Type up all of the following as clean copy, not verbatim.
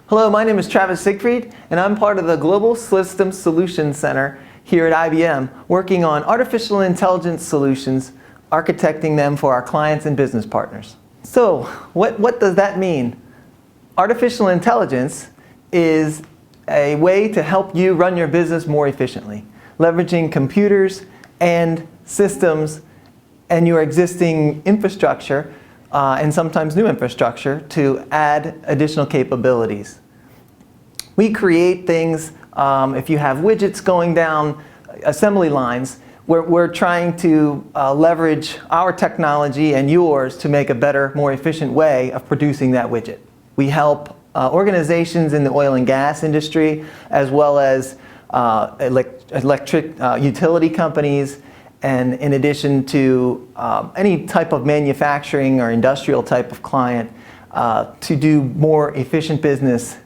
Hello, my name is Travis Siegfried, and I'm part of the Global System Solutions Center here at IBM, working on artificial intelligence solutions, architecting them for our clients and business partners. So, what does that mean? Artificial intelligence is a way to help you run your business more efficiently, leveraging computers and systems and your existing infrastructure and sometimes new infrastructure to add additional capabilities. We create things, if you have widgets going down assembly lines, we're trying to leverage our technology and yours to make a better, more efficient way of producing that widget. We help organizations in the oil and gas industry, as well as electric utility companies, and in addition to any type of manufacturing or industrial type of client to do more efficient business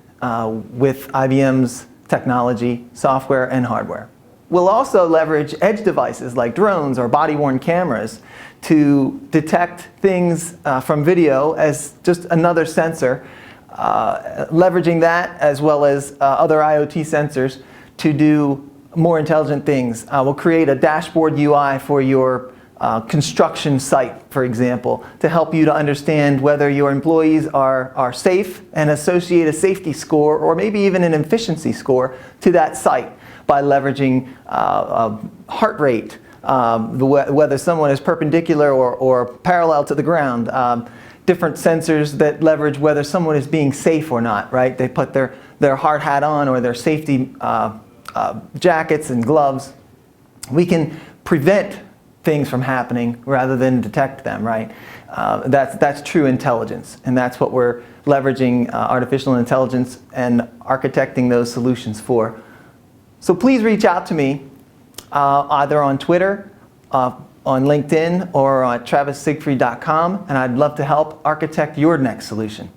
with IBM's technology, software, and hardware. We'll also leverage edge devices like drones or body-worn cameras to detect things from video as just another sensor, leveraging that as well as other IoT sensors to do more intelligent things. We'll create a dashboard UI for your construction site, for example, to help you to understand whether your employees are safe and associate a safety score or maybe even an efficiency score to that site by leveraging heart rate, whether someone is perpendicular or parallel to the ground, different sensors that leverage whether someone is being safe or not, right? They put their hard hat on or their safety jackets and gloves. We can prevent things from happening rather than detect them, right? That's true intelligence, and that's what we're leveraging artificial intelligence and architecting those solutions for. So please reach out to me either on Twitter, on LinkedIn, or at travissiegfried.com, and I'd love to help architect your next solution.